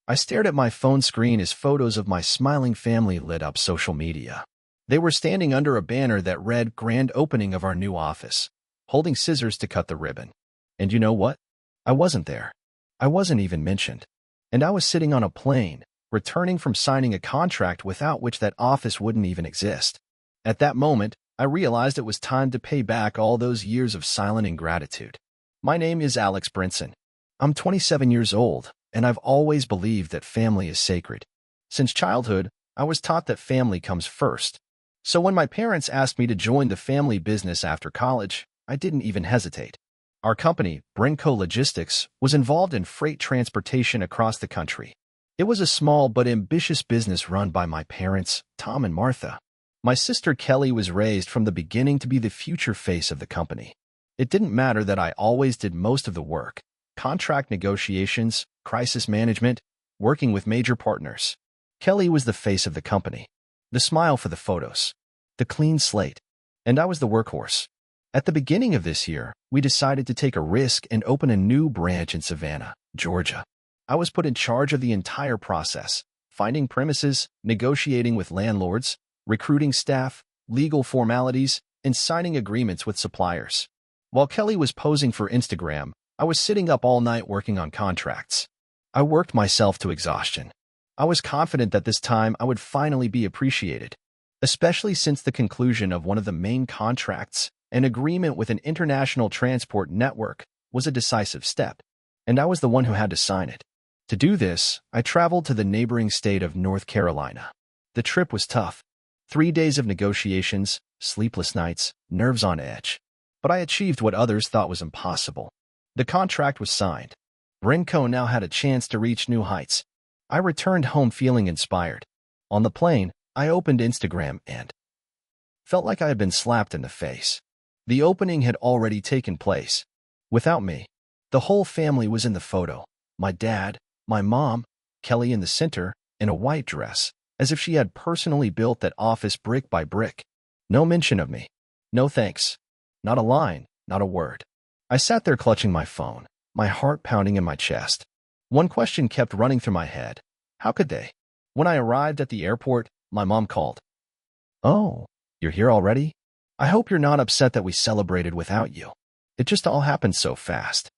I stared at my phone screen as photos of my smiling family lit up social media. They were standing under a banner that read "Grand Opening of our new office," holding scissors to cut the ribbon. And you know what? I wasn't there. I wasn't even mentioned. And I was sitting on a plane, returning from signing a contract without which that office wouldn't even exist. At that moment, I realized it was time to pay back all those years of silent ingratitude. My name is Alex Brenson. I'm 27 years old, and I've always believed that family is sacred. Since childhood, I was taught that family comes first. So when my parents asked me to join the family business after college, I didn't even hesitate. Our company, TrueWay Logistics, was involved in freight transportation across the country. It was a small but ambitious business run by my parents, Tom and Martha. My sister Kelly was raised from the beginning to be the future face of the company. It didn't matter that I always did most of the work: contract negotiations, crisis management, working with major partners. Kelly was the face of the company, the smile for the photos, the clean slate, and I was the workhorse. At the beginning of this year, we decided to take a risk and open a new branch in Savannah, Georgia. I was put in charge of the entire process: finding premises, negotiating with landlords, recruiting staff, legal formalities, and signing agreements with suppliers. While Kelly was posing for Instagram, I was sitting up all night working on contracts. I worked myself to exhaustion. I was confident that this time I would finally be appreciated, especially since the conclusion of one of the main contracts, an agreement with an international transport network, was a decisive step, and I was the one who had to sign it. To do this, I traveled to the neighboring state of North Carolina. The trip was tough. 3 days of negotiations, sleepless nights, nerves on edge. But I achieved what others thought was impossible. The contract was signed. Brenson now had a chance to reach new heights. I returned home feeling inspired. On the plane, I opened Instagram and felt like I had been slapped in the face. The opening had already taken place. Without me, the whole family was in the photo. My dad, my mom, Kelly in the center, in a white dress, as if she had personally built that office brick by brick. No mention of me. No thanks. Not a line, not a word. I sat there clutching my phone, my heart pounding in my chest. One question kept running through my head. How could they? When I arrived at the airport, my mom called. "Oh, you're here already? I hope you're not upset that we celebrated without you. It just all happened so fast."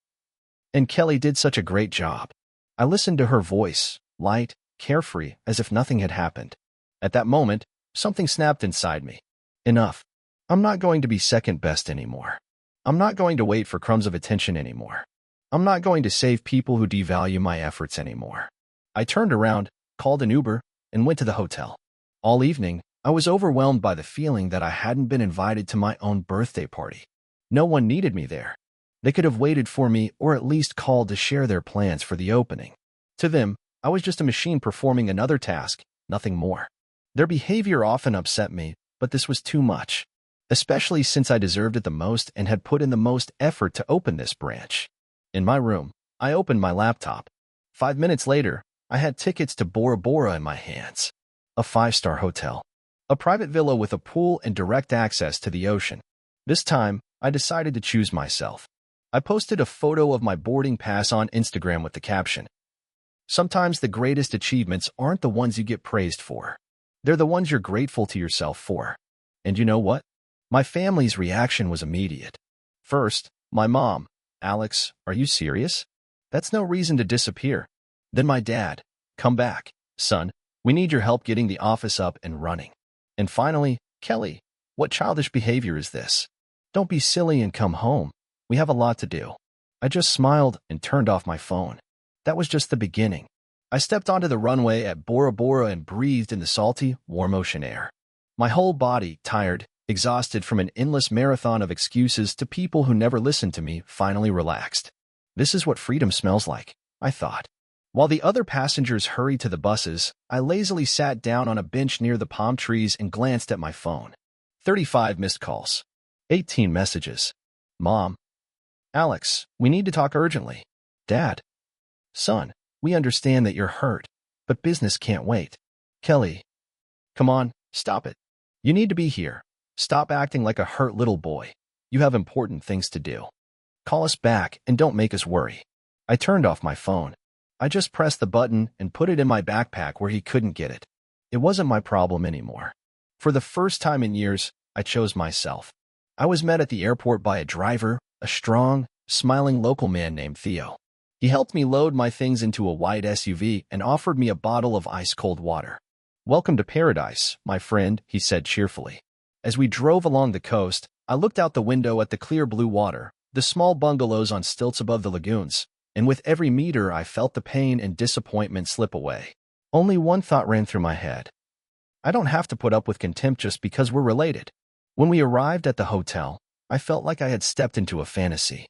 And Kelly did such a great job. I listened to her voice, light, carefree, as if nothing had happened. At that moment, something snapped inside me. Enough. I'm not going to be second best anymore. I'm not going to wait for crumbs of attention anymore. I'm not going to save people who devalue my efforts anymore. I turned around, called an Uber, and went to the hotel. All evening, I was overwhelmed by the feeling that I hadn't been invited to my own birthday party. No one needed me there. They could have waited for me or at least called to share their plans for the opening. To them, I was just a machine performing another task, nothing more. Their behavior often upset me, but this was too much, especially since I deserved it the most and had put in the most effort to open this branch. In my room, I opened my laptop. 5 minutes later, I had tickets to Bora Bora in my hands. A 5-star hotel. A private villa with a pool and direct access to the ocean. This time, I decided to choose myself. I posted a photo of my boarding pass on Instagram with the caption, "Sometimes the greatest achievements aren't the ones you get praised for. They're the ones you're grateful to yourself for." And you know what? My family's reaction was immediate. First, my mom, "Alex, are you serious? That's no reason to disappear." Then my dad, "Come back, son. We need your help getting the office up and running." And finally, Kelly, "What childish behavior is this? Don't be silly and come home. We have a lot to do." I just smiled and turned off my phone. That was just the beginning. I stepped onto the runway at Bora Bora and breathed in the salty, warm ocean air. My whole body, tired, exhausted from an endless marathon of excuses to people who never listened to me, finally relaxed. This is what freedom smells like, I thought. While the other passengers hurried to the buses, I lazily sat down on a bench near the palm trees and glanced at my phone. 35 missed calls. 18 messages. Mom. "Alex, we need to talk urgently." Dad. "Son, we understand that you're hurt, but business can't wait." Kelly. "Come on, stop it. You need to be here. Stop acting like a hurt little boy. You have important things to do. Call us back and don't make us worry." I turned off my phone. I just pressed the button and put it in my backpack where he couldn't get it. It wasn't my problem anymore. For the first time in years, I chose myself. I was met at the airport by a driver, a strong, smiling local man named Theo. He helped me load my things into a white SUV and offered me a bottle of ice-cold water. "Welcome to paradise, my friend," he said cheerfully. As we drove along the coast, I looked out the window at the clear blue water, the small bungalows on stilts above the lagoons, and with every meter I felt the pain and disappointment slip away. Only one thought ran through my head. I don't have to put up with contempt just because we're related. When we arrived at the hotel, I felt like I had stepped into a fantasy.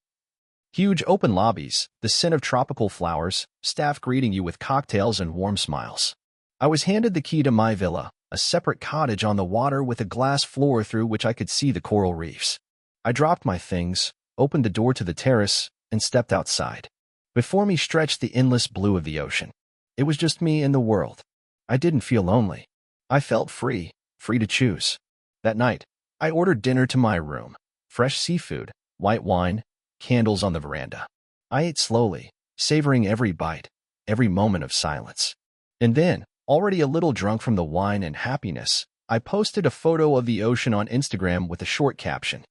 Huge open lobbies, the scent of tropical flowers, staff greeting you with cocktails and warm smiles. I was handed the key to my villa, a separate cottage on the water with a glass floor through which I could see the coral reefs. I dropped my things, opened the door to the terrace, and stepped outside. Before me stretched the endless blue of the ocean. It was just me and the world. I didn't feel lonely. I felt free to choose. That night, I ordered dinner to my room. Fresh seafood, white wine, candles on the veranda. I ate slowly, savoring every bite, every moment of silence. And then, already a little drunk from the wine and happiness, I posted a photo of the ocean on Instagram with a short caption.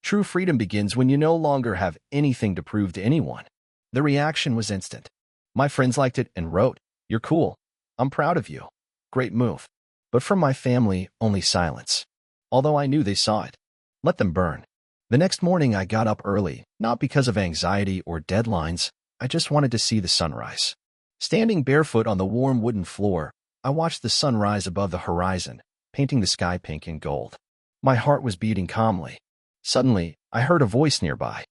"True freedom begins when you no longer have anything to prove to anyone." The reaction was instant. My friends liked it and wrote, "You're cool. I'm proud of you. Great move." But from my family, only silence. Although I knew they saw it. Let them burn. The next morning I got up early, not because of anxiety or deadlines. I just wanted to see the sunrise. Standing barefoot on the warm wooden floor, I watched the sun rise above the horizon, painting the sky pink and gold. My heart was beating calmly. Suddenly, I heard a voice nearby.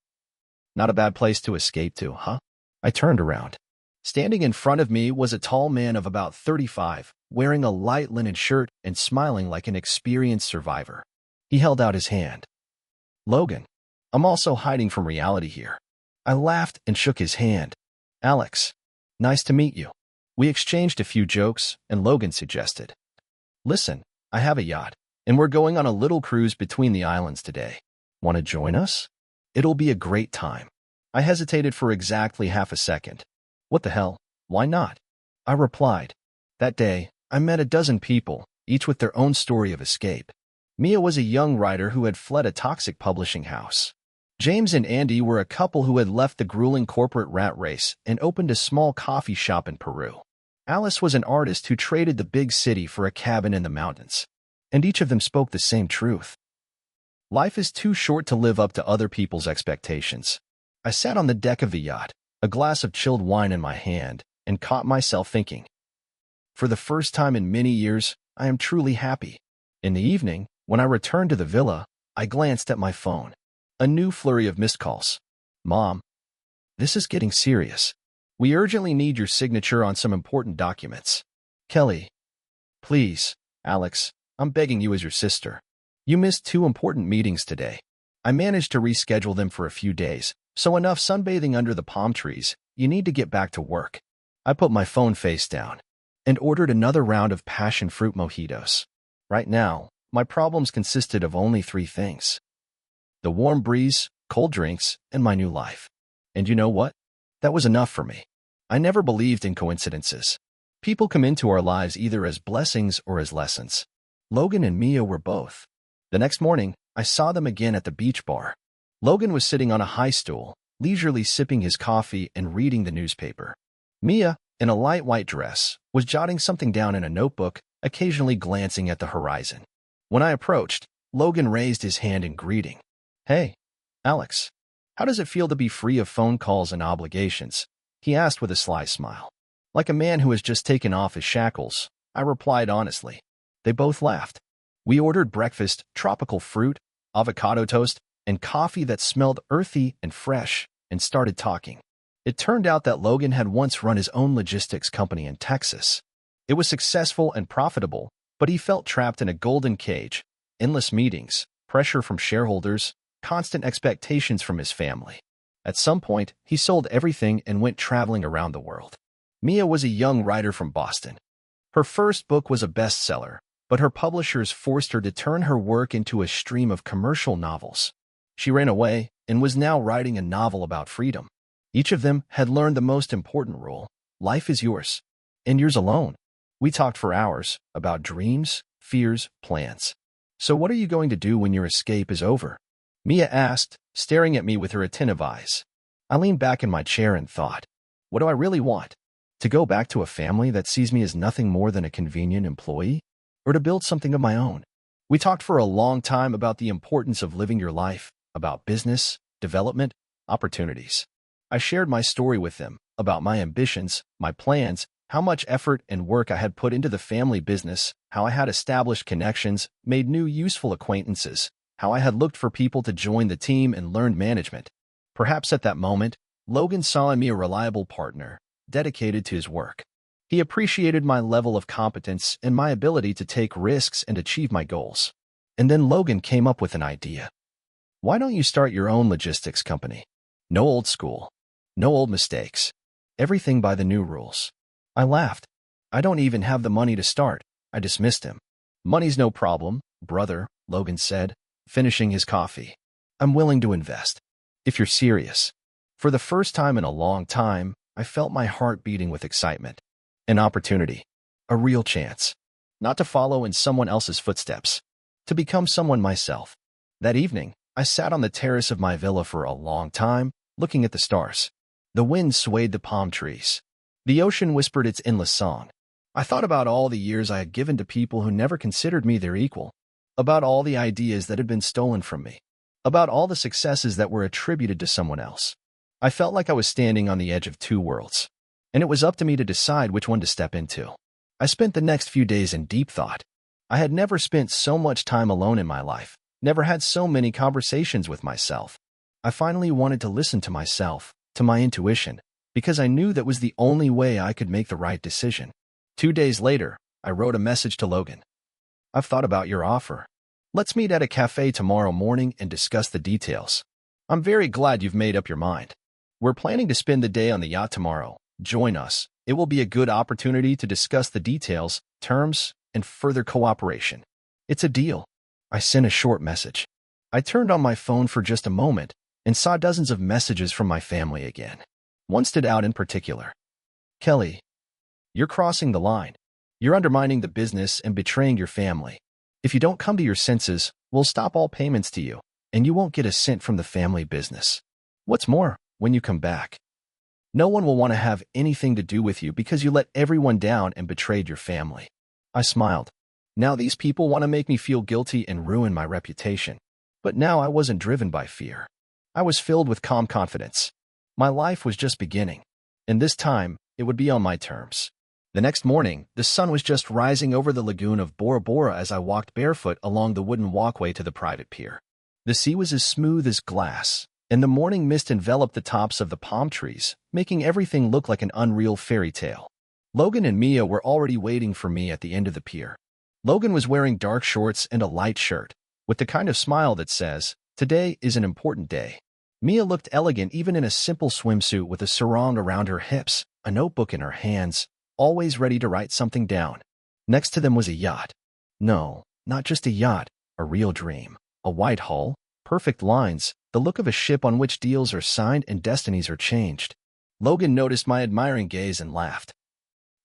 "Not a bad place to escape to, huh?" I turned around. Standing in front of me was a tall man of about 35, wearing a light linen shirt and smiling like an experienced survivor. He held out his hand. "Logan, I'm also hiding from reality here." I laughed and shook his hand. "Alex, nice to meet you." We exchanged a few jokes, and Logan suggested, "Listen, I have a yacht, and we're going on a little cruise between the islands today. Want to join us? It'll be a great time." I hesitated for exactly half a second. "What the hell? Why not?" I replied. That day, I met a dozen people, each with their own story of escape. Mia was a young writer who had fled a toxic publishing house. James and Andy were a couple who had left the grueling corporate rat race and opened a small coffee shop in Peru. Alice was an artist who traded the big city for a cabin in the mountains. And each of them spoke the same truth. Life is too short to live up to other people's expectations. I sat on the deck of the yacht, a glass of chilled wine in my hand, and caught myself thinking. For the first time in many years, I am truly happy. In the evening, when I returned to the villa, I glanced at my phone. A new flurry of missed calls. "Mom, this is getting serious. We urgently need your signature on some important documents." "Kelly, please." "Alex, I'm begging you as your sister. You missed 2 important meetings today. I managed to reschedule them for a few days, so enough sunbathing under the palm trees. You need to get back to work." I put my phone face down and ordered another round of passion fruit mojitos. Right now, my problems consisted of only 3 things. The warm breeze, cold drinks, and my new life. And you know what? That was enough for me. I never believed in coincidences. People come into our lives either as blessings or as lessons. Logan and Mia were both. The next morning, I saw them again at the beach bar. Logan was sitting on a high stool, leisurely sipping his coffee and reading the newspaper. Mia, in a light white dress, was jotting something down in a notebook, occasionally glancing at the horizon. When I approached, Logan raised his hand in greeting. "Hey, Alex, how does it feel to be free of phone calls and obligations?" he asked with a sly smile. Like a man who has just taken off his shackles, I replied honestly. They both laughed. We ordered breakfast, tropical fruit, avocado toast, and coffee that smelled earthy and fresh, and started talking. It turned out that Logan had once run his own logistics company in Texas. It was successful and profitable, but he felt trapped in a golden cage. Endless meetings, pressure from shareholders, constant expectations from his family. At some point, he sold everything and went traveling around the world. Mia was a young writer from Boston. Her first book was a bestseller, but her publishers forced her to turn her work into a stream of commercial novels. She ran away and was now writing a novel about freedom. Each of them had learned the most important rule: Life is yours. And yours alone. We talked for hours about dreams, fears, plans. So what are you going to do when your escape is over? Mia asked, staring at me with her attentive eyes. I leaned back in my chair and thought, what do I really want? To go back to a family that sees me as nothing more than a convenient employee? Or to build something of my own? We talked for a long time about the importance of living your life, about business, development, opportunities. I shared my story with them, about my ambitions, my plans, how much effort and work I had put into the family business, how I had established connections, made new useful acquaintances, how I had looked for people to join the team and learned management. Perhaps at that moment, Logan saw in me a reliable partner, dedicated to his work. He appreciated my level of competence and my ability to take risks and achieve my goals. And then Logan came up with an idea. Why don't you start your own logistics company? No old school. No old mistakes. Everything by the new rules. I laughed. I don't even have the money to start. I dismissed him. Money's no problem, brother, Logan said, finishing his coffee. I'm willing to invest. If you're serious. For the first time in a long time, I felt my heart beating with excitement. An opportunity. A real chance. Not to follow in someone else's footsteps. To become someone myself. That evening, I sat on the terrace of my villa for a long time, looking at the stars. The wind swayed the palm trees. The ocean whispered its endless song. I thought about all the years I had given to people who never considered me their equal. About all the ideas that had been stolen from me. About all the successes that were attributed to someone else. I felt like I was standing on the edge of two worlds. And it was up to me to decide which one to step into. I spent the next few days in deep thought. I had never spent so much time alone in my life, never had so many conversations with myself. I finally wanted to listen to myself, to my intuition, because I knew that was the only way I could make the right decision. 2 days later, I wrote a message to Logan. I've thought about your offer. Let's meet at a cafe tomorrow morning and discuss the details. I'm very glad you've made up your mind. We're planning to spend the day on the yacht tomorrow. Join us. It will be a good opportunity to discuss the details, terms, and further cooperation. It's a deal. I sent a short message. I turned on my phone for just a moment and saw dozens of messages from my family again. One stood out in particular. Kelly, you're crossing the line. You're undermining the business and betraying your family. If you don't come to your senses, we'll stop all payments to you, and you won't get a cent from the family business. What's more, when you come back, no one will want to have anything to do with you because you let everyone down and betrayed your family. I smiled. Now these people want to make me feel guilty and ruin my reputation. But now I wasn't driven by fear. I was filled with calm confidence. My life was just beginning, and this time, it would be on my terms. The next morning, the sun was just rising over the lagoon of Bora Bora as I walked barefoot along the wooden walkway to the private pier. The sea was as smooth as glass, and the morning mist enveloped the tops of the palm trees, making everything look like an unreal fairy tale. Logan and Mia were already waiting for me at the end of the pier. Logan was wearing dark shorts and a light shirt, with the kind of smile that says, "Today is an important day." Mia looked elegant even in a simple swimsuit with a sarong around her hips, a notebook in her hands, always ready to write something down. Next to them was a yacht. No, not just a yacht, a real dream. A white hull, perfect lines, the look of a ship on which deals are signed and destinies are changed. Logan noticed my admiring gaze and laughed.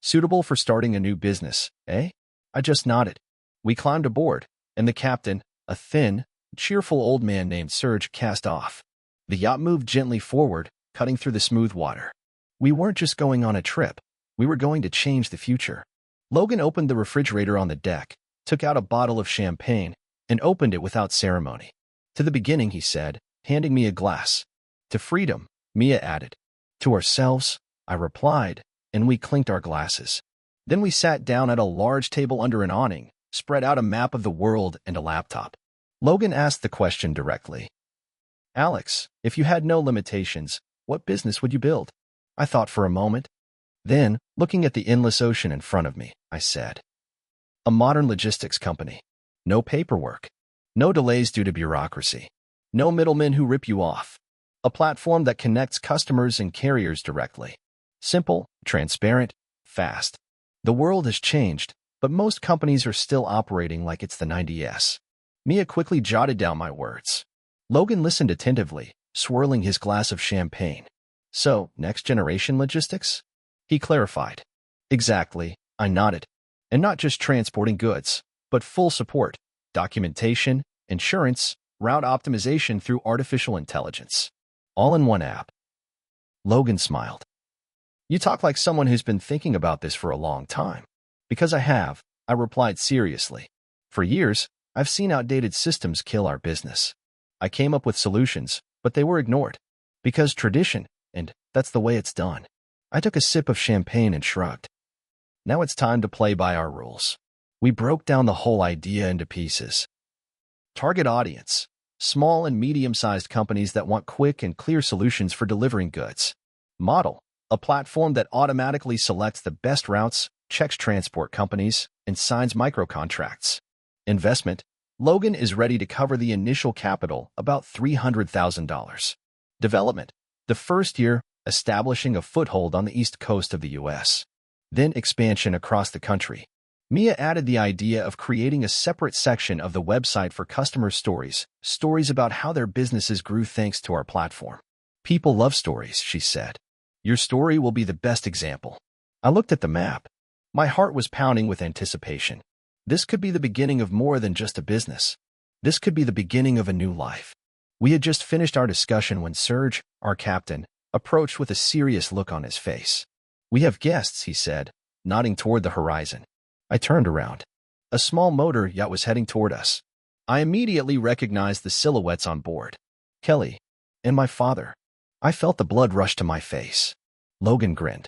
Suitable for starting a new business, eh? I just nodded. We climbed aboard, and the captain, a thin, cheerful old man named Serge, cast off. The yacht moved gently forward, cutting through the smooth water. We weren't just going on a trip. We were going to change the future. Logan opened the refrigerator on the deck, took out a bottle of champagne, and opened it without ceremony. To the beginning, he said, handing me a glass. To freedom, Mia added. To ourselves, I replied, and we clinked our glasses. Then we sat down at a large table under an awning, spread out a map of the world and a laptop. Logan asked the question directly. Alex, if you had no limitations, what business would you build? I thought for a moment. Then, looking at the endless ocean in front of me, I said, a modern logistics company. No paperwork. No delays due to bureaucracy. No middlemen who rip you off. A platform that connects customers and carriers directly. Simple, transparent, fast. The world has changed, but most companies are still operating like it's the 90s. Mia quickly jotted down my words. Logan listened attentively, swirling his glass of champagne. So, next generation logistics? He clarified. Exactly, I nodded. And not just transporting goods, but full support, documentation, insurance, route optimization through artificial intelligence. All in one app. Logan smiled. You talk like someone who's been thinking about this for a long time. Because I have, I replied seriously. For years, I've seen outdated systems kill our business. I came up with solutions, but they were ignored. Because tradition, and that's the way it's done. I took a sip of champagne and shrugged. Now it's time to play by our rules. We broke down the whole idea into pieces. Target audience: small and medium-sized companies that want quick and clear solutions for delivering goods. Model: a platform that automatically selects the best routes, checks transport companies, and signs micro-contracts. Investment: Logan is ready to cover the initial capital, about $300,000. Development: the first year, establishing a foothold on the East Coast of the U.S. Then expansion across the country. Mia added the idea of creating a separate section of the website for customer stories about how their businesses grew thanks to our platform. People love stories, she said. Your story will be the best example. I looked at the map. My heart was pounding with anticipation. This could be the beginning of more than just a business. This could be the beginning of a new life. We had just finished our discussion when Serge, our captain, approached with a serious look on his face. We have guests, he said, nodding toward the horizon. I turned around. A small motor yacht was heading toward us. I immediately recognized the silhouettes on board. Kelly and my father. I felt the blood rush to my face. Logan grinned.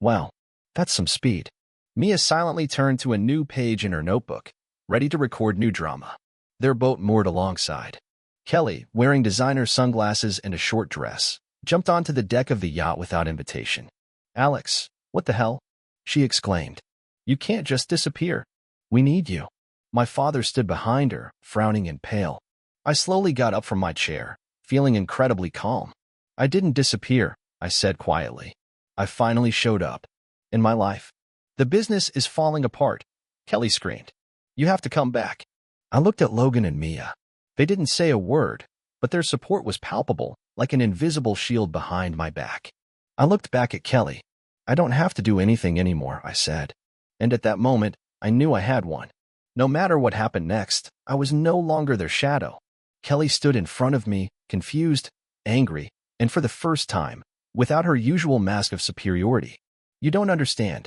Wow, that's some speed. Mia silently turned to a new page in her notebook, ready to record new drama. Their boat moored alongside. Kelly, wearing designer sunglasses and a short dress, jumped onto the deck of the yacht without invitation. Alex, what the hell? She exclaimed. You can't just disappear. We need you. My father stood behind her, frowning and pale. I slowly got up from my chair, feeling incredibly calm. I didn't disappear, I said quietly. I finally showed up. In my life. The business is falling apart, Kelly screamed. You have to come back. I looked at Logan and Mia. They didn't say a word, but their support was palpable, like an invisible shield behind my back. I looked back at Kelly. I don't have to do anything anymore, I said. And at that moment, I knew I had one. No matter what happened next, I was no longer their shadow. Kelly stood in front of me, confused, angry, and for the first time, without her usual mask of superiority. You don't understand.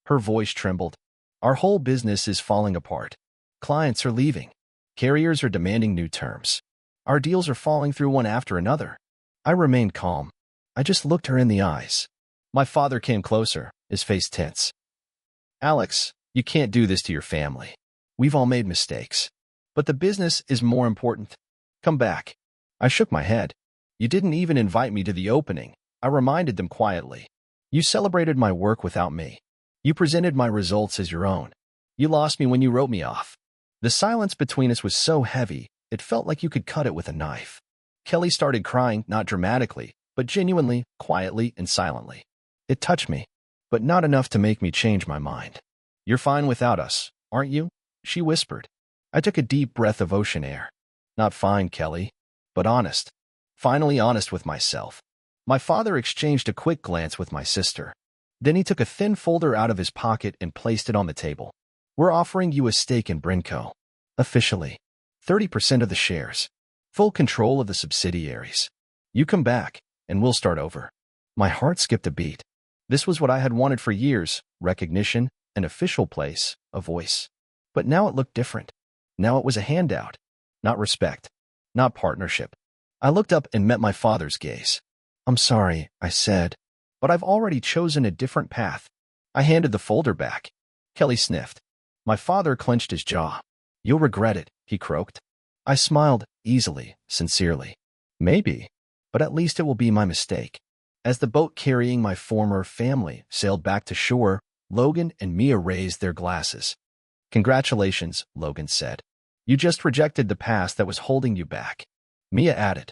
Her voice trembled. Our whole business is falling apart. Clients are leaving. Carriers are demanding new terms. Our deals are falling through one after another. I remained calm. I just looked her in the eyes. My father came closer, his face tense. Alex, you can't do this to your family. We've all made mistakes. But the business is more important. Come back. I shook my head. You didn't even invite me to the opening, I reminded them quietly. You celebrated my work without me. You presented my results as your own. You lost me when you wrote me off. The silence between us was so heavy, it felt like you could cut it with a knife. Kelly started crying, not dramatically, but genuinely, quietly, and silently. It touched me, but not enough to make me change my mind. You're fine without us, aren't you? She whispered. I took a deep breath of ocean air. Not fine, Kelly, but honest. Finally honest with myself. My father exchanged a quick glance with my sister. Then he took a thin folder out of his pocket and placed it on the table. We're offering you a stake in Brenco. Officially. 30% of the shares. Full control of the subsidiaries. You come back, and we'll start over. My heart skipped a beat. This was what I had wanted for years, recognition, an official place, a voice. But now it looked different. Now it was a handout. Not respect. Not partnership. I looked up and met my father's gaze. I'm sorry, I said, but I've already chosen a different path. I handed the folder back. Kelly sniffed. My father clenched his jaw. You'll regret it, he croaked. I smiled, easily, sincerely. Maybe, but at least it will be my mistake. As the boat carrying my former family sailed back to shore, Logan and Mia raised their glasses. Congratulations, Logan said. You just rejected the past that was holding you back. Mia added.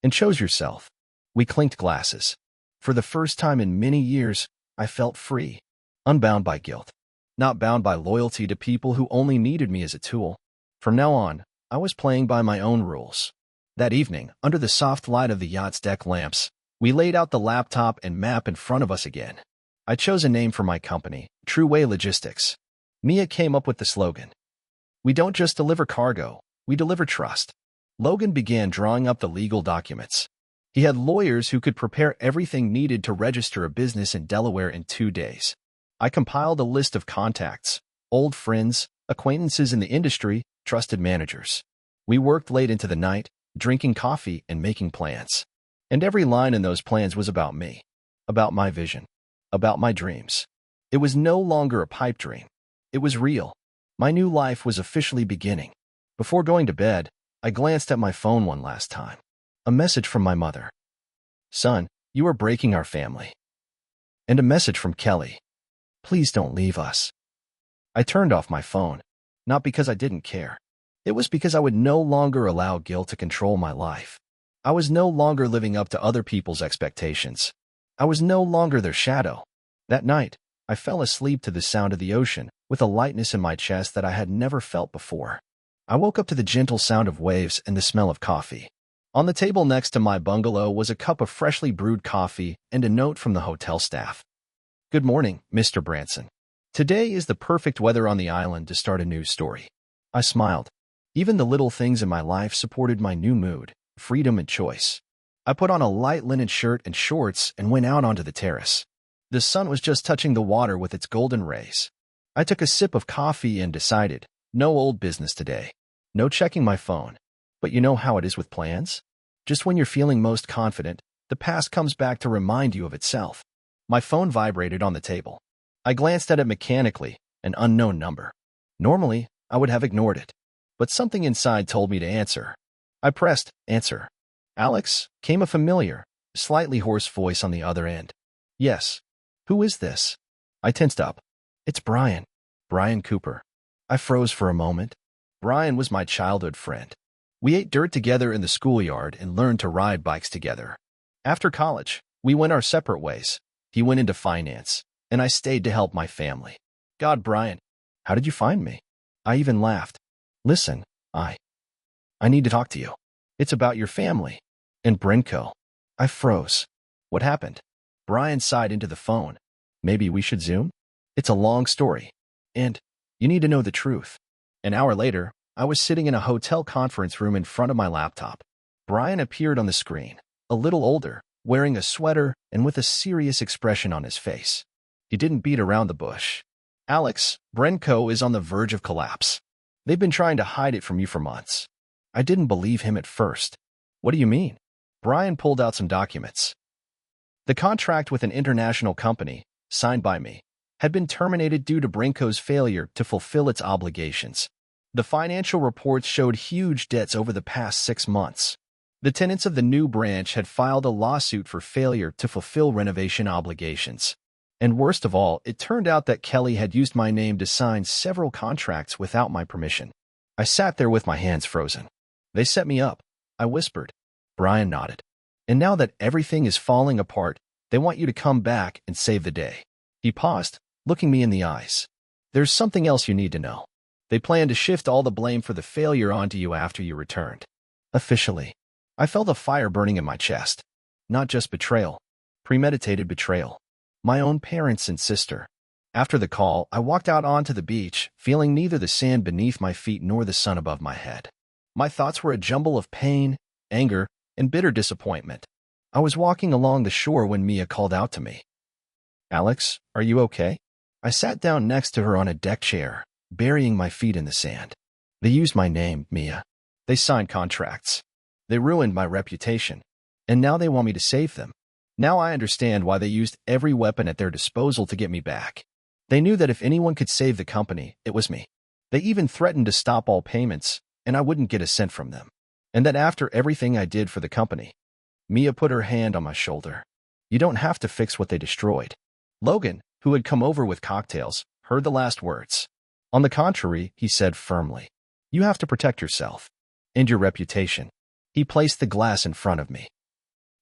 And chose yourself. We clinked glasses. For the first time in many years, I felt free, unbound by guilt, not bound by loyalty to people who only needed me as a tool. From now on, I was playing by my own rules. That evening, under the soft light of the yacht's deck lamps, we laid out the laptop and map in front of us again. I chose a name for my company, TrueWay Logistics. Mia came up with the slogan. We don't just deliver cargo, we deliver trust. Logan began drawing up the legal documents. He had lawyers who could prepare everything needed to register a business in Delaware in 2 days. I compiled a list of contacts, old friends, acquaintances in the industry, trusted managers. We worked late into the night, drinking coffee and making plans. And every line in those plans was about me, about my vision, about my dreams. It was no longer a pipe dream. It was real. My new life was officially beginning. Before going to bed, I glanced at my phone one last time. A message from my mother. Son, you are breaking our family. And a message from Kelly. Please don't leave us. I turned off my phone, not because I didn't care. It was because I would no longer allow guilt to control my life. I was no longer living up to other people's expectations. I was no longer their shadow. That night, I fell asleep to the sound of the ocean, with a lightness in my chest that I had never felt before. I woke up to the gentle sound of waves and the smell of coffee. On the table next to my bungalow was a cup of freshly brewed coffee and a note from the hotel staff. Good morning, Mr. Brenson. Today is the perfect weather on the island to start a news story. I smiled. Even the little things in my life supported my new mood, freedom and choice. I put on a light linen shirt and shorts and went out onto the terrace. The sun was just touching the water with its golden rays. I took a sip of coffee and decided, no old business today. No checking my phone. But you know how it is with plans? Just when you're feeling most confident, the past comes back to remind you of itself. My phone vibrated on the table. I glanced at it mechanically, an unknown number. Normally, I would have ignored it. But something inside told me to answer. I pressed answer. Alex, came a familiar, slightly hoarse voice on the other end. Yes. Who is this? I tensed up. It's Brian. Brian Cooper. I froze for a moment. Brian was my childhood friend. We ate dirt together in the schoolyard and learned to ride bikes together. After college, we went our separate ways. He went into finance, and I stayed to help my family. God, Brian, how did you find me? I even laughed. Listen, I need to talk to you. It's about your family. And Brenco. I froze. What happened? Brian sighed into the phone. Maybe we should Zoom? It's a long story. And you need to know the truth. An hour later, I was sitting in a hotel conference room in front of my laptop. Brian appeared on the screen, a little older, wearing a sweater and with a serious expression on his face. He didn't beat around the bush. Alex, Brenco is on the verge of collapse. They've been trying to hide it from you for months. I didn't believe him at first. What do you mean? Brian pulled out some documents. The contract with an international company, signed by me, had been terminated due to Brenco's failure to fulfill its obligations. The financial reports showed huge debts over the past 6 months. The tenants of the new branch had filed a lawsuit for failure to fulfill renovation obligations. And worst of all, it turned out that Kelly had used my name to sign several contracts without my permission. I sat there with my hands frozen. They set me up, I whispered. Brian nodded. And now that everything is falling apart, they want you to come back and save the day. He paused, looking me in the eyes. There's something else you need to know. They plan to shift all the blame for the failure onto you after you returned. Officially. I felt a fire burning in my chest. Not just betrayal. Premeditated betrayal. My own parents and sister. After the call, I walked out onto the beach, feeling neither the sand beneath my feet nor the sun above my head. My thoughts were a jumble of pain, anger, and bitter disappointment. I was walking along the shore when Mia called out to me. Alex, are you okay? I sat down next to her on a deck chair, burying my feet in the sand. They used my name, Mia. They signed contracts. They ruined my reputation. And now they want me to save them. Now I understand why they used every weapon at their disposal to get me back. They knew that if anyone could save the company, it was me. They even threatened to stop all payments, and I wouldn't get a cent from them. And that after everything I did for the company. Mia put her hand on my shoulder. You don't have to fix what they destroyed. Logan, who had come over with cocktails, heard the last words. On the contrary, he said firmly, you have to protect yourself. And your reputation. He placed the glass in front of me.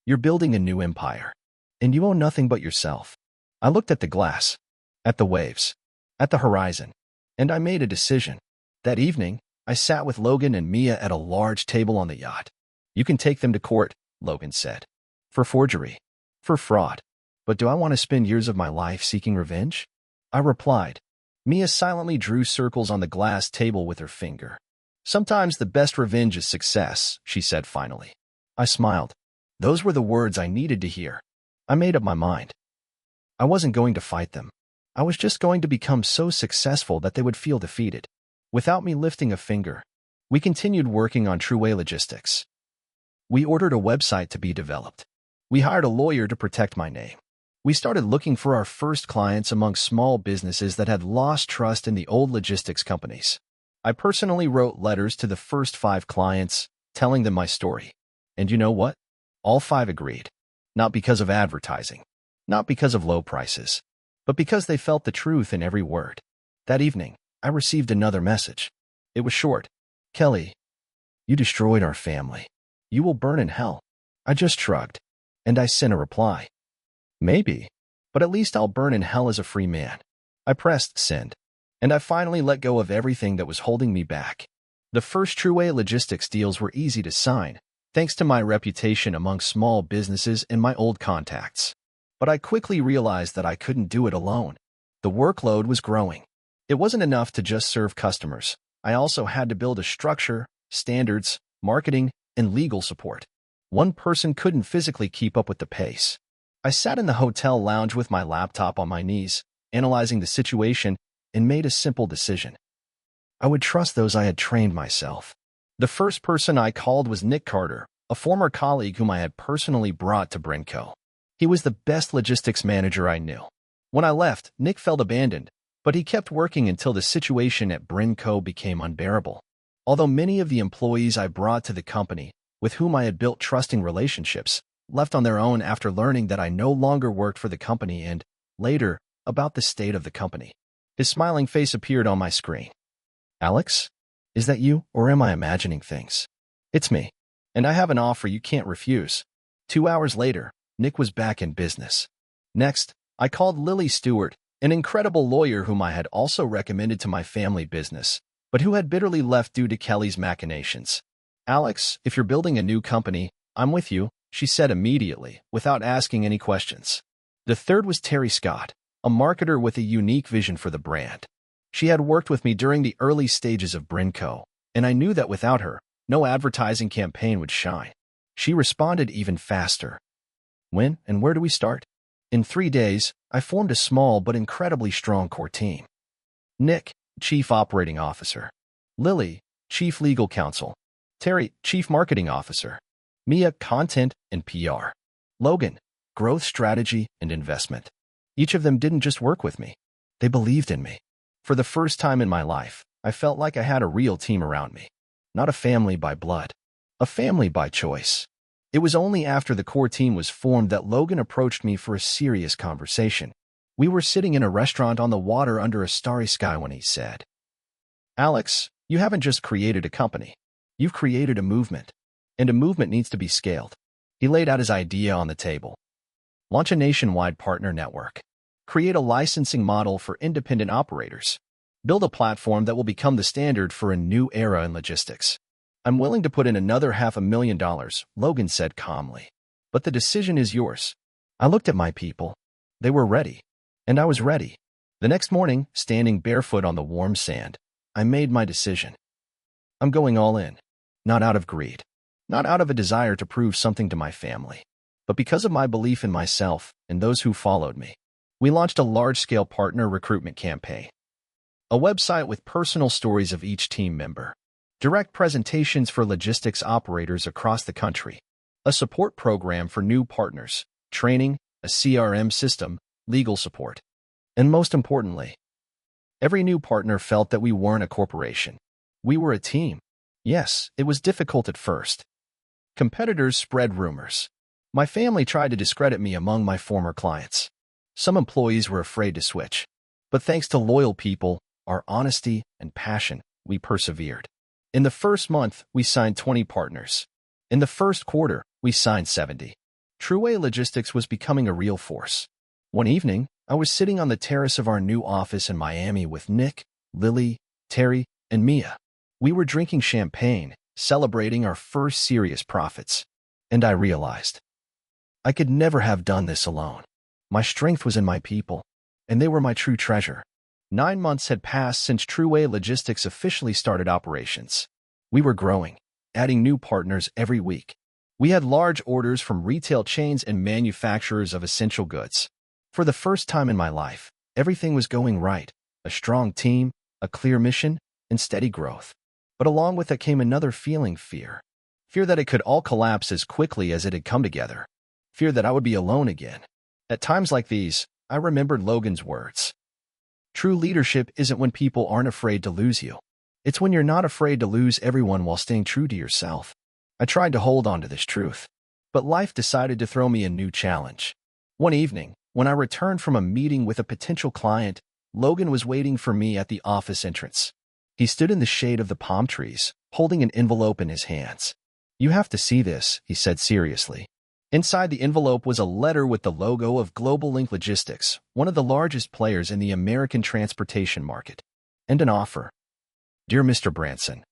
You're building a new empire. And you own nothing but yourself. I looked at the glass. At the waves. At the horizon. And I made a decision. That evening, I sat with Logan and Mia at a large table on the yacht. You can take them to court, Logan said. For forgery. For fraud. But do I want to spend years of my life seeking revenge? I replied. Mia silently drew circles on the glass table with her finger. Sometimes the best revenge is success, she said finally. I smiled. Those were the words I needed to hear. I made up my mind. I wasn't going to fight them. I was just going to become so successful that they would feel defeated. Without me lifting a finger, we continued working on TrueWay Logistics. We ordered a website to be developed. We hired a lawyer to protect my name. We started looking for our first clients among small businesses that had lost trust in the old logistics companies. I personally wrote letters to the first 5 clients, telling them my story. And you know what? All 5 agreed. Not because of advertising, not because of low prices, but because they felt the truth in every word. That evening, I received another message. It was short. Kelly, you destroyed our family. You will burn in hell. I just shrugged, and I sent a reply. Maybe, but at least I'll burn in hell as a free man. I pressed send, and I finally let go of everything that was holding me back. The first TrueWay Logistics deals were easy to sign, thanks to my reputation among small businesses and my old contacts. But I quickly realized that I couldn't do it alone. The workload was growing. It wasn't enough to just serve customers. I also had to build a structure, standards, marketing, and legal support. One person couldn't physically keep up with the pace. I sat in the hotel lounge with my laptop on my knees, analyzing the situation, and made a simple decision. I would trust those I had trained myself. The first person I called was Nick Carter, a former colleague whom I had personally brought to Brenco. He was the best logistics manager I knew. When I left, Nick felt abandoned, but he kept working until the situation at Brenco became unbearable. Although many of the employees I brought to the company, with whom I had built trusting relationships, left on their own after learning that I no longer worked for the company and, later, about the state of the company. His smiling face appeared on my screen. Alex? Is that you, or am I imagining things? It's me, and I have an offer you can't refuse. 2 hours later, Nick was back in business. Next, I called Lily Stewart, an incredible lawyer whom I had also recommended to my family business, but who had bitterly left due to Kelly's machinations. Alex, if you're building a new company, I'm with you, she said immediately, without asking any questions. The third was Terry Scott, a marketer with a unique vision for the brand. She had worked with me during the early stages of Brenco, and I knew that without her, no advertising campaign would shine. She responded even faster. When and where do we start? In 3 days, I formed a small but incredibly strong core team. Nick, Chief Operating Officer. Lily, Chief Legal Counsel. Terry, Chief Marketing Officer. Mia, Content and PR. Logan, Growth Strategy and Investment. Each of them didn't just work with me. They believed in me. For the first time in my life, I felt like I had a real team around me. Not a family by blood. A family by choice. It was only after the core team was formed that Logan approached me for a serious conversation. We were sitting in a restaurant on the water under a starry sky when he said, Alex, you haven't just created a company. You've created a movement. And a movement needs to be scaled. He laid out his idea on the table. Launch a nationwide partner network. Create a licensing model for independent operators. Build a platform that will become the standard for a new era in logistics. I'm willing to put in another $500,000, Logan said calmly. But the decision is yours. I looked at my people. They were ready. And I was ready. The next morning, standing barefoot on the warm sand, I made my decision. I'm going all in. Not out of greed. Not out of a desire to prove something to my family. But because of my belief in myself and those who followed me. We launched a large-scale partner recruitment campaign. A website with personal stories of each team member. Direct presentations for logistics operators across the country. A support program for new partners. Training, a CRM system, legal support. And most importantly, every new partner felt that we weren't a corporation. We were a team. Yes, it was difficult at first. Competitors spread rumors. My family tried to discredit me among my former clients. Some employees were afraid to switch. But thanks to loyal people, our honesty, and passion, we persevered. In the first month, we signed 20 partners. In the first quarter, we signed 70. TrueWay Logistics was becoming a real force. One evening, I was sitting on the terrace of our new office in Miami with Nick, Lily, Terry, and Mia. We were drinking champagne, celebrating our first serious profits. And I realized I could never have done this alone. My strength was in my people, and they were my true treasure. 9 months had passed since TrueWay Logistics officially started operations. We were growing, adding new partners every week. We had large orders from retail chains and manufacturers of essential goods. For the first time in my life, everything was going right. A strong team, a clear mission, and steady growth. But along with it came another feeling: fear. Fear that it could all collapse as quickly as it had come together. Fear that I would be alone again. At times like these, I remembered Logan's words. True leadership isn't when people aren't afraid to lose you. It's when you're not afraid to lose everyone while staying true to yourself. I tried to hold on to this truth, but life decided to throw me a new challenge. One evening, when I returned from a meeting with a potential client, Logan was waiting for me at the office entrance. He stood in the shade of the palm trees, holding an envelope in his hands. "You have to see this," he said seriously. Inside the envelope was a letter with the logo of Global Link Logistics, one of the largest players in the American transportation market, and an offer. "Dear Mr. Brenson,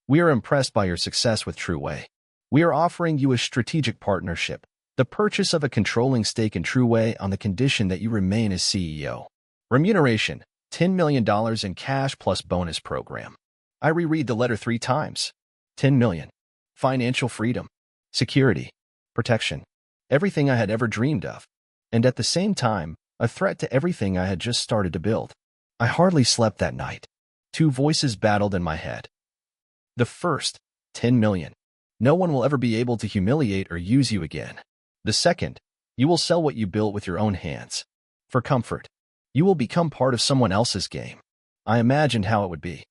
we are impressed by your success with TrueWay. We are offering you a strategic partnership, the purchase of a controlling stake in TrueWay on the condition that you remain as CEO. Remuneration, $10 million in cash plus bonus program." I reread the letter 3 times. 10 million. Financial freedom. Security. Protection. Everything I had ever dreamed of. And at the same time, a threat to everything I had just started to build. I hardly slept that night. 2 voices battled in my head. The first, 10 million. No one will ever be able to humiliate or use you again. The second, you will sell what you built with your own hands. For comfort. You will become part of someone else's game. I imagined how it would be.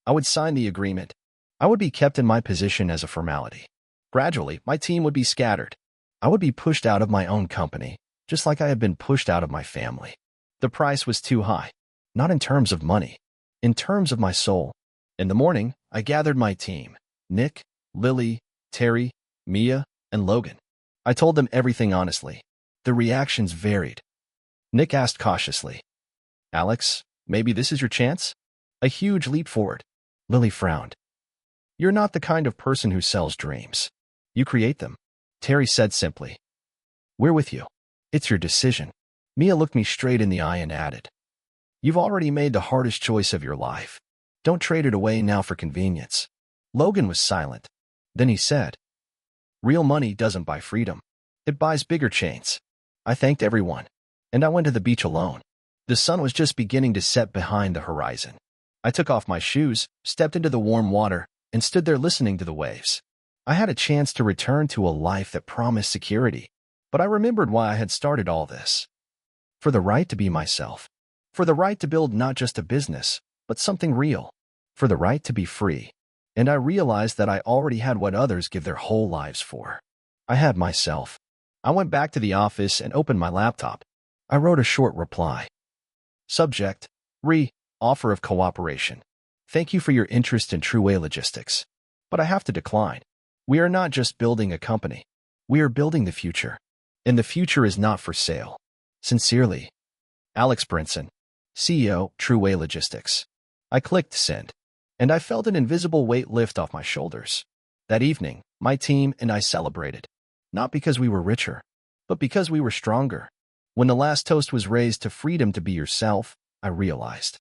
I would sign the agreement. I would be kept in my position as a formality. Gradually, my team would be scattered. I would be pushed out of my own company, just like I had been pushed out of my family. The price was too high. Not in terms of money. In terms of my soul. In the morning, I gathered my team. Nick, Lily, Terry, Mia, and Logan. I told them everything honestly. The reactions varied. Nick asked cautiously, "Alex, maybe this is your chance?" A huge leap forward. Lily frowned. "You're not the kind of person who sells dreams. You create them." Terry said simply, "We're with you. It's your decision." Mia looked me straight in the eye and added, "You've already made the hardest choice of your life. Don't trade it away now for convenience." Logan was silent. Then he said, "Real money doesn't buy freedom. It buys bigger chains." I thanked everyone, and I went to the beach alone. The sun was just beginning to set behind the horizon. I took off my shoes, stepped into the warm water, and stood there listening to the waves. I had a chance to return to a life that promised security, but I remembered why I had started all this. For the right to be myself. For the right to build not just a business, but something real. For the right to be free. And I realized that I already had what others give their whole lives for. I had myself. I went back to the office and opened my laptop. I wrote a short reply. Subject: offer of cooperation. Thank you for your interest in TrueWay Logistics. But I have to decline. We are not just building a company. We are building the future. And the future is not for sale. Sincerely, Alex Brenson, CEO, TrueWay Logistics. I clicked send, and I felt an invisible weight lift off my shoulders. That evening, my team and I celebrated. Not because we were richer, but because we were stronger. When the last toast was raised to freedom to be yourself, I realized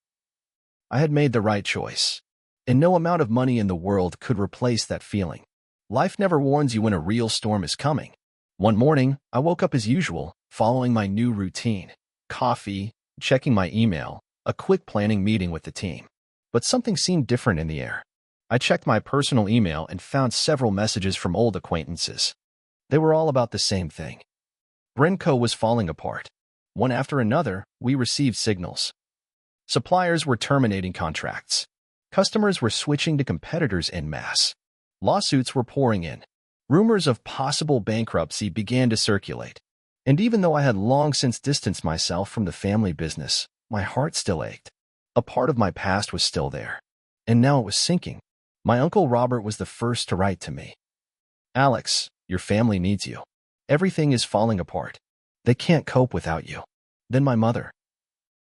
I had made the right choice. And no amount of money in the world could replace that feeling. Life never warns you when a real storm is coming. One morning, I woke up as usual, following my new routine. Coffee, checking my email, a quick planning meeting with the team. But something seemed different in the air. I checked my personal email and found several messages from old acquaintances. They were all about the same thing. Brenco was falling apart. One after another, we received signals. Suppliers were terminating contracts. Customers were switching to competitors en masse. Lawsuits were pouring in. Rumors of possible bankruptcy began to circulate. And even though I had long since distanced myself from the family business, my heart still ached. A part of my past was still there. And now it was sinking. My uncle Robert was the first to write to me. Alex, your family needs you. Everything is falling apart. They can't cope without you. Then my mother.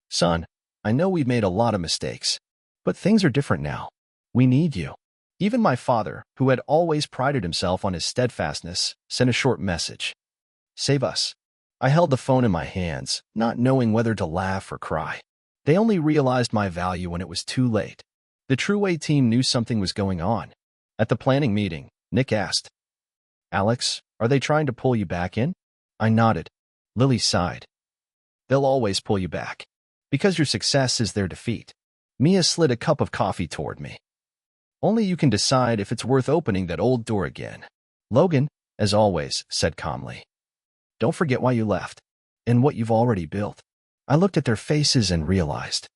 Son, I know we've made a lot of mistakes, but things are different now. We need you. Even my father, who had always prided himself on his steadfastness, sent a short message. Save us. I held the phone in my hands, not knowing whether to laugh or cry. They only realized my value when it was too late. The TrueWay team knew something was going on. At the planning meeting, Nick asked, "Alex, are they trying to pull you back in?" I nodded. Lily sighed. "They'll always pull you back. Because your success is their defeat." Mia slid a cup of coffee toward me. "Only you can decide if it's worth opening that old door again." Logan, as always, said calmly, "Don't forget why you left, and what you've already built." I looked at their faces and realized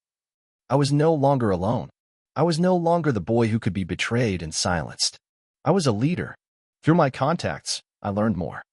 I was no longer alone. I was no longer the boy who could be betrayed and silenced. I was a leader. Through my contacts, I learned more.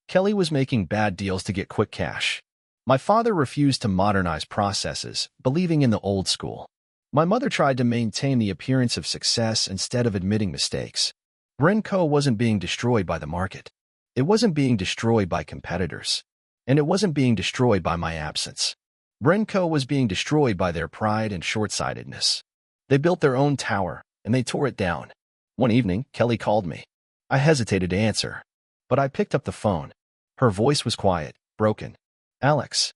Kelly was making bad deals to get quick cash. My father refused to modernize processes, believing in the old school. My mother tried to maintain the appearance of success instead of admitting mistakes. Brenco wasn't being destroyed by the market. It wasn't being destroyed by competitors. And it wasn't being destroyed by my absence. Brenco was being destroyed by their pride and short-sightedness. They built their own tower, and they tore it down. One evening, Kelly called me. I hesitated to answer, but I picked up the phone. Her voice was quiet, broken. "Alex,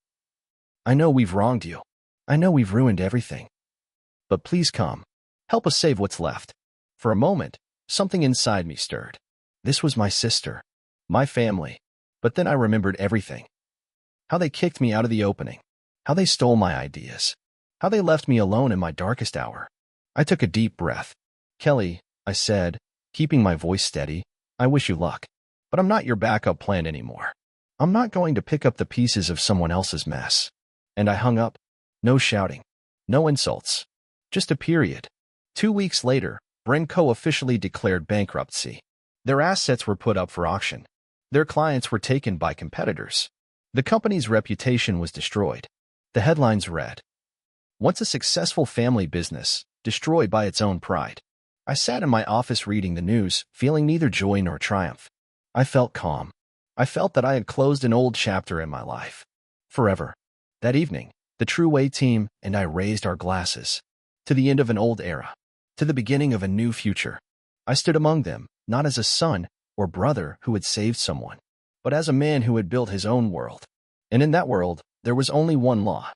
I know we've wronged you. I know we've ruined everything. But please come. Help us save what's left." For a moment, something inside me stirred. This was my sister, my family. But then I remembered everything. How they kicked me out of the opening. How they stole my ideas. How they left me alone in my darkest hour. I took a deep breath. "Kelly," I said, keeping my voice steady, "I wish you luck. But I'm not your backup plan anymore. I'm not going to pick up the pieces of someone else's mess." And I hung up. No shouting. No insults. Just a period. 2 weeks later, Brenco officially declared bankruptcy. Their assets were put up for auction. Their clients were taken by competitors. The company's reputation was destroyed. The headlines read, "Once a successful family business, destroyed by its own pride." I sat in my office reading the news, feeling neither joy nor triumph. I felt calm. I felt that I had closed an old chapter in my life. Forever. That evening, the TrueWay team and I raised our glasses. To the end of an old era. To the beginning of a new future. I stood among them, not as a son or brother who had saved someone, but as a man who had built his own world. And in that world, there was only one law.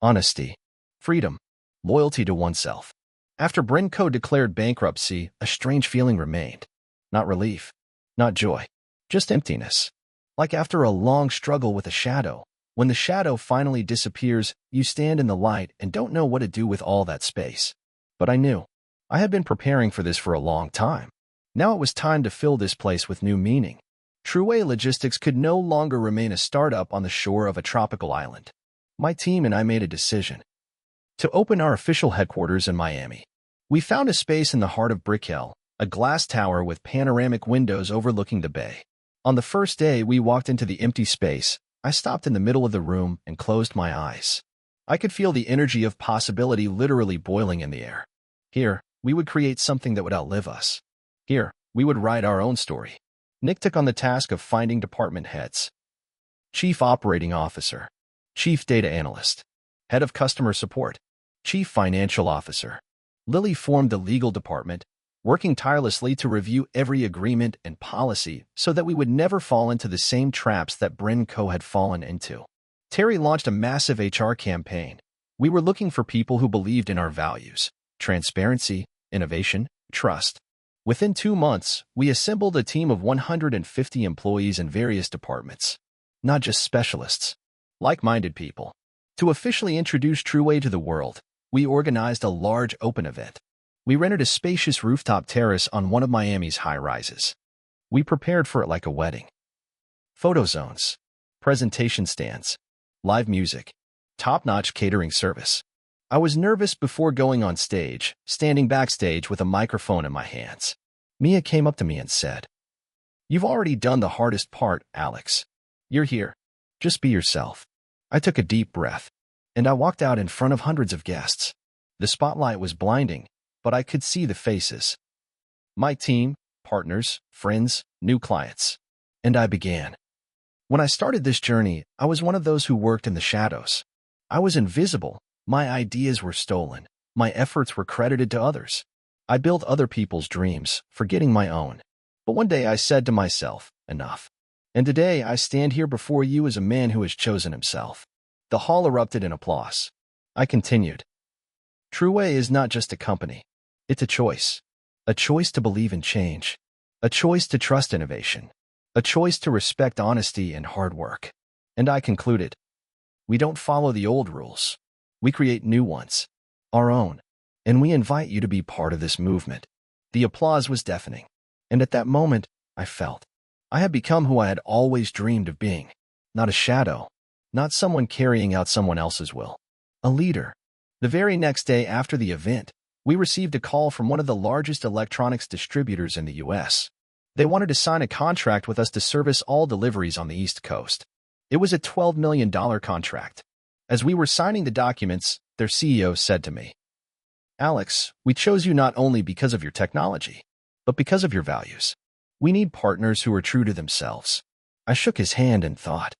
Honesty. Freedom. Loyalty to oneself. After Brenco declared bankruptcy, a strange feeling remained. Not relief. Not joy. Just emptiness. Like after a long struggle with a shadow. When the shadow finally disappears, you stand in the light and don't know what to do with all that space. But I knew. I had been preparing for this for a long time. Now it was time to fill this place with new meaning. TrueWay Logistics could no longer remain a startup on the shore of a tropical island. My team and I made a decision to open our official headquarters in Miami. We found a space in the heart of Brick Hill, a glass tower with panoramic windows overlooking the bay. On the first day we walked into the empty space, I stopped in the middle of the room and closed my eyes. I could feel the energy of possibility literally boiling in the air. Here, we would create something that would outlive us. Here, we would write our own story. Nick took on the task of finding department heads. Chief Operating Officer, Chief Data Analyst, Head of Customer Support, Chief Financial Officer. Lily formed the legal department, working tirelessly to review every agreement and policy so that we would never fall into the same traps that Brenco had fallen into. Terry launched a massive HR campaign. We were looking for people who believed in our values: transparency, innovation, trust. Within 2 months, we assembled a team of 150 employees in various departments. Not just specialists. Like-minded people. To officially introduce TrueWay to the world, we organized a large open event. We rented a spacious rooftop terrace on one of Miami's high-rises. We prepared for it like a wedding. Photo zones, presentation stands, live music, top-notch catering service. I was nervous before going on stage, standing backstage with a microphone in my hands. Mia came up to me and said, "You've already done the hardest part, Alex. You're here. Just be yourself." I took a deep breath, and I walked out in front of hundreds of guests. The spotlight was blinding, but I could see the faces. My team, partners, friends, new clients. And I began. When I started this journey, I was one of those who worked in the shadows. I was invisible. My ideas were stolen. My efforts were credited to others. I built other people's dreams, forgetting my own. But one day I said to myself, enough. And today I stand here before you as a man who has chosen himself. The hall erupted in applause. I continued. TrueWay is not just a company. It's a choice. A choice to believe in change. A choice to trust innovation. A choice to respect honesty and hard work. And I concluded, we don't follow the old rules. We create new ones. Our own. And we invite you to be part of this movement. The applause was deafening. And at that moment, I felt I had become who I had always dreamed of being. Not a shadow. Not someone carrying out someone else's will. A leader. The very next day after the event, we received a call from one of the largest electronics distributors in the U.S. They wanted to sign a contract with us to service all deliveries on the East Coast. It was a $12 million contract. As we were signing the documents, their CEO said to me, Alex, we chose you not only because of your technology, but because of your values. We need partners who are true to themselves. I shook his hand and thought,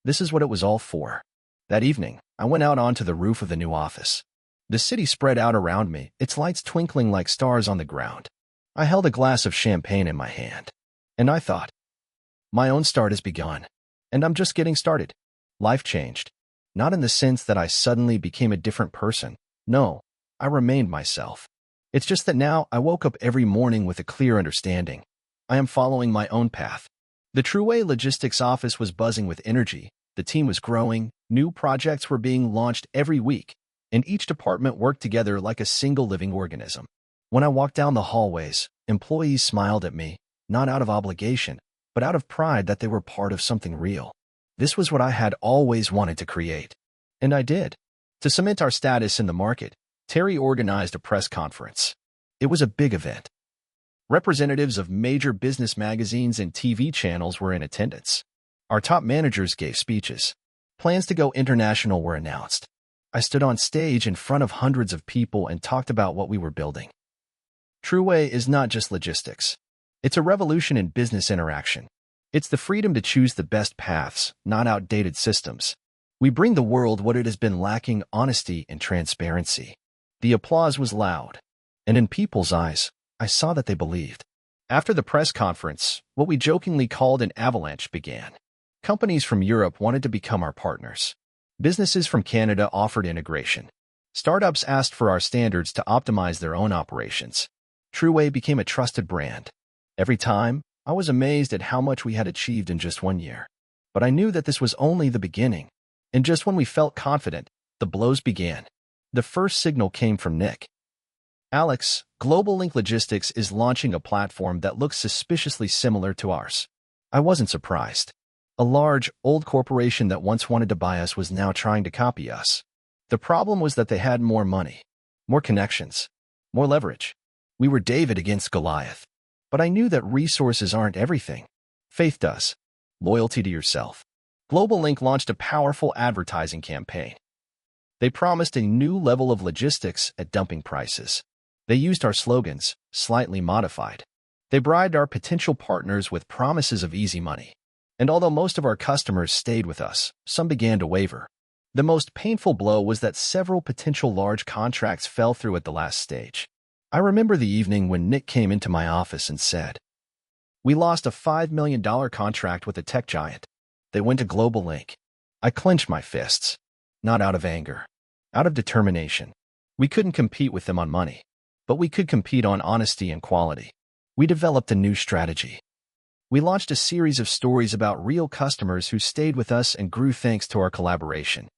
this is what it was all for. That evening, I went out onto the roof of the new office. The city spread out around me, its lights twinkling like stars on the ground. I held a glass of champagne in my hand, and I thought, my own start has begun, and I'm just getting started. Life changed. Not in the sense that I suddenly became a different person. No, I remained myself. It's just that now I woke up every morning with a clear understanding. I am following my own path. The TrueWay Logistics office was buzzing with energy. The team was growing, new projects were being launched every week, and each department worked together like a single living organism. When I walked down the hallways, employees smiled at me, not out of obligation, but out of pride that they were part of something real. This was what I had always wanted to create. And I did. To cement our status in the market, Terry organized a press conference. It was a big event. Representatives of major business magazines and TV channels were in attendance. Our top managers gave speeches. Plans to go international were announced. I stood on stage in front of hundreds of people and talked about what we were building. TrueWay is not just logistics. It's a revolution in business interaction. It's the freedom to choose the best paths, not outdated systems. We bring the world what it has been lacking: honesty and transparency. The applause was loud, and in people's eyes, I saw that they believed. After the press conference, what we jokingly called an avalanche began. Companies from Europe wanted to become our partners. Businesses from Canada offered integration. Startups asked for our standards to optimize their own operations. TrueWay became a trusted brand. Every time, I was amazed at how much we had achieved in just 1 year. But I knew that this was only the beginning. And just when we felt confident, the blows began. The first signal came from Nick. Alex, Global Link Logistics is launching a platform that looks suspiciously similar to ours. I wasn't surprised. A large, old corporation that once wanted to buy us was now trying to copy us. The problem was that they had more money, more connections, more leverage. We were David against Goliath. But I knew that resources aren't everything. Faith does. Loyalty to yourself. Global Link launched a powerful advertising campaign. They promised a new level of logistics at dumping prices. They used our slogans, slightly modified. They bribed our potential partners with promises of easy money. And although most of our customers stayed with us, some began to waver. The most painful blow was that several potential large contracts fell through at the last stage. I remember the evening when Nick came into my office and said, we lost a $5 million contract with a tech giant. They went to Global Link. I clenched my fists. Not out of anger. Out of determination. We couldn't compete with them on money. But we could compete on honesty and quality. We developed a new strategy. We launched a series of stories about real customers who stayed with us and grew thanks to our collaboration.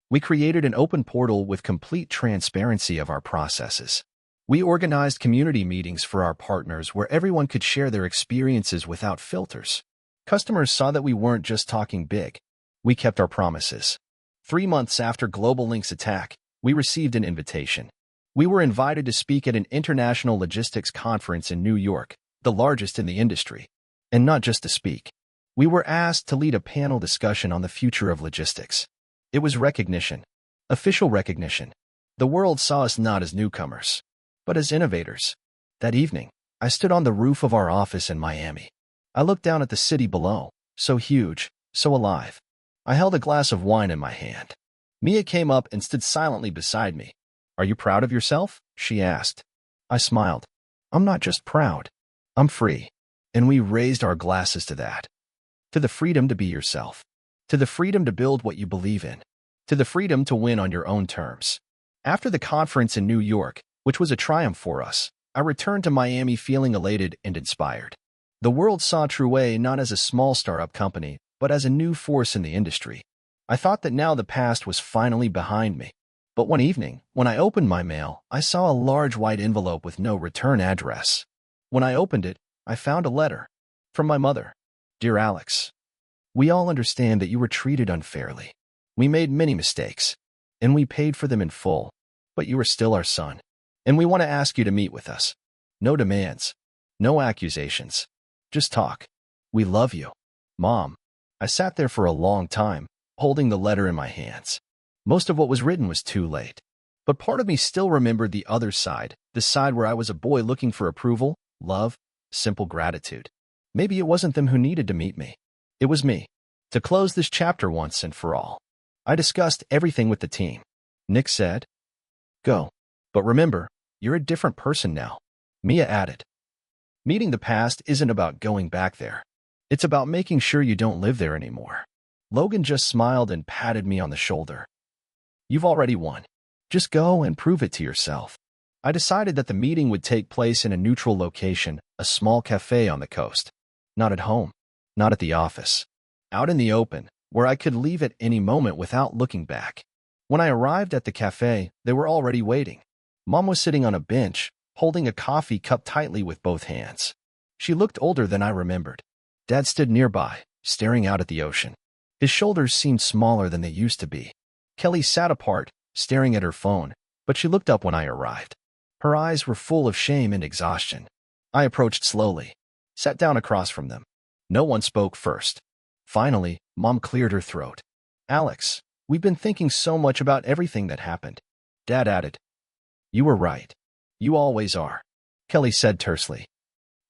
We created an open portal with complete transparency of our processes. We organized community meetings for our partners where everyone could share their experiences without filters. Customers saw that we weren't just talking big. We kept our promises. 3 months after Global Link's attack, we received an invitation. We were invited to speak at an international logistics conference in New York, the largest in the industry. And not just to speak. We were asked to lead a panel discussion on the future of logistics. It was recognition. Official recognition. The world saw us not as newcomers, but as innovators. That evening, I stood on the roof of our office in Miami. I looked down at the city below, so huge, so alive. I held a glass of wine in my hand. Mia came up and stood silently beside me. Are you proud of yourself? She asked. I smiled. I'm not just proud. I'm free. And we raised our glasses to that. to the freedom to be yourself, to the freedom to build what you believe in, to the freedom to win on your own terms. After the conference in New York, which was a triumph for us, I returned to Miami feeling elated and inspired. The world saw TrueWay not as a small startup company, but as a new force in the industry. I thought that now the past was finally behind me. But one evening, when I opened my mail, I saw a large white envelope with no return address. When I opened it, I found a letter from my mother. Dear Alex, we all understand that you were treated unfairly. We made many mistakes, and we paid for them in full, but you are still our son, and we want to ask you to meet with us. No demands, no accusations, just talk. We love you. Mom. I sat there for a long time, holding the letter in my hands. Most of what was written was too late, but part of me still remembered the other side, the side where I was a boy looking for approval, love, simple gratitude. Maybe it wasn't them who needed to meet me. It was me. To close this chapter once and for all, I discussed everything with the team. Nick said, "Go. But remember, you're a different person now." Mia added, "Meeting the past isn't about going back there. It's about making sure you don't live there anymore." Logan just smiled and patted me on the shoulder. "You've already won. Just go and prove it to yourself." I decided that the meeting would take place in a neutral location, a small cafe on the coast. Not at home, not at the office. Out in the open, where I could leave at any moment without looking back. When I arrived at the cafe, they were already waiting. Mom was sitting on a bench, holding a coffee cup tightly with both hands. She looked older than I remembered. Dad stood nearby, staring out at the ocean. His shoulders seemed smaller than they used to be. Kelly sat apart, staring at her phone, but she looked up when I arrived. Her eyes were full of shame and exhaustion. I approached slowly, sat down across from them. No one spoke first. Finally, Mom cleared her throat. "Alex, we've been thinking so much about everything that happened." Dad added, "You were right. You always are." Kelly said tersely,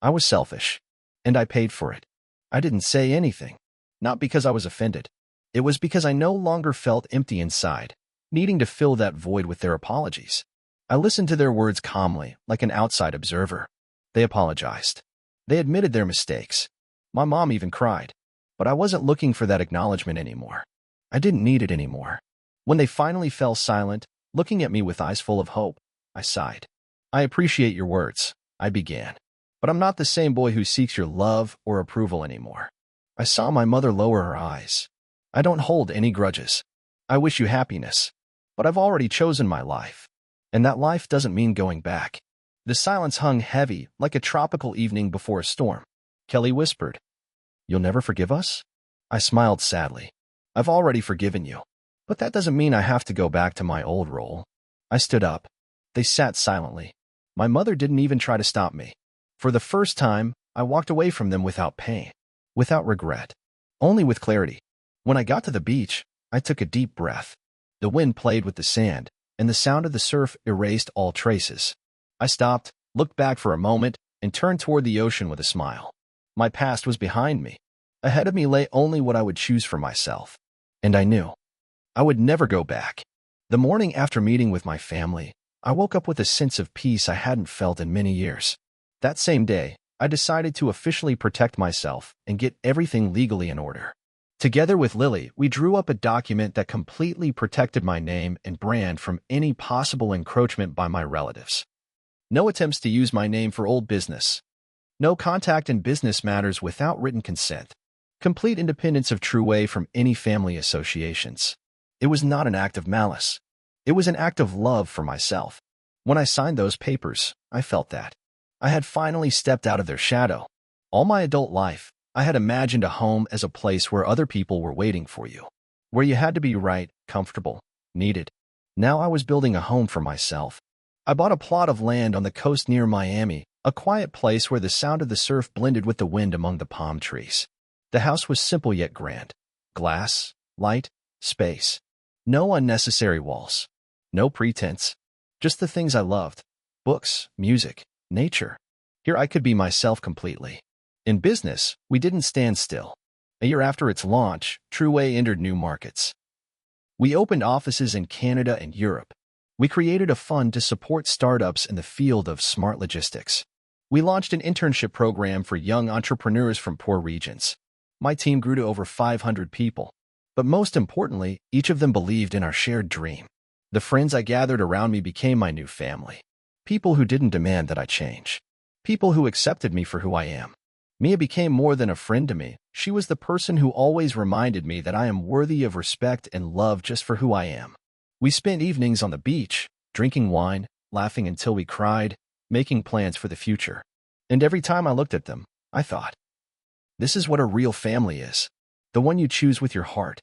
"I was selfish, and I paid for it. I didn't say anything, not because I was offended. It was because I no longer felt empty inside, needing to fill that void with their apologies." I listened to their words calmly, like an outside observer. They apologized. They admitted their mistakes. My mom even cried. But I wasn't looking for that acknowledgement anymore. I didn't need it anymore. When they finally fell silent, looking at me with eyes full of hope, I sighed. "I appreciate your words," I began. "But I'm not the same boy who seeks your love or approval anymore." I saw my mother lower her eyes. "I don't hold any grudges. I wish you happiness. But I've already chosen my life. And that life doesn't mean going back." The silence hung heavy, like a tropical evening before a storm. Kelly whispered, "You'll never forgive us?" I smiled sadly. "I've already forgiven you. But that doesn't mean I have to go back to my old role." I stood up. They sat silently. My mother didn't even try to stop me. For the first time, I walked away from them without pain, without regret, only with clarity. When I got to the beach, I took a deep breath. The wind played with the sand, and the sound of the surf erased all traces. I stopped, looked back for a moment, and turned toward the ocean with a smile. My past was behind me. Ahead of me lay only what I would choose for myself. And I knew I would never go back. The morning after meeting with my family, I woke up with a sense of peace I hadn't felt in many years. That same day, I decided to officially protect myself and get everything legally in order. Together with Lily, we drew up a document that completely protected my name and brand from any possible encroachment by my relatives. No attempts to use my name for old business. No contact in business matters without written consent. Complete independence of TrueWay from any family associations. It was not an act of malice. It was an act of love for myself. When I signed those papers, I felt that I had finally stepped out of their shadow. All my adult life, I had imagined a home as a place where other people were waiting for you, where you had to be right, comfortable, needed. Now I was building a home for myself. I bought a plot of land on the coast near Miami, a quiet place where the sound of the surf blended with the wind among the palm trees. The house was simple yet grand. Glass, light, space. No unnecessary walls. No pretense. Just the things I loved. Books, music, nature. Here I could be myself completely. In business, we didn't stand still. A year after its launch, TrueWay entered new markets. We opened offices in Canada and Europe. We created a fund to support startups in the field of smart logistics. We launched an internship program for young entrepreneurs from poor regions. My team grew to over 500 people. But most importantly, each of them believed in our shared dream. The friends I gathered around me became my new family. People who didn't demand that I change. People who accepted me for who I am. Mia became more than a friend to me. She was the person who always reminded me that I am worthy of respect and love just for who I am. We spent evenings on the beach, drinking wine, laughing until we cried, making plans for the future. And every time I looked at them, I thought, this is what a real family is. The one you choose with your heart,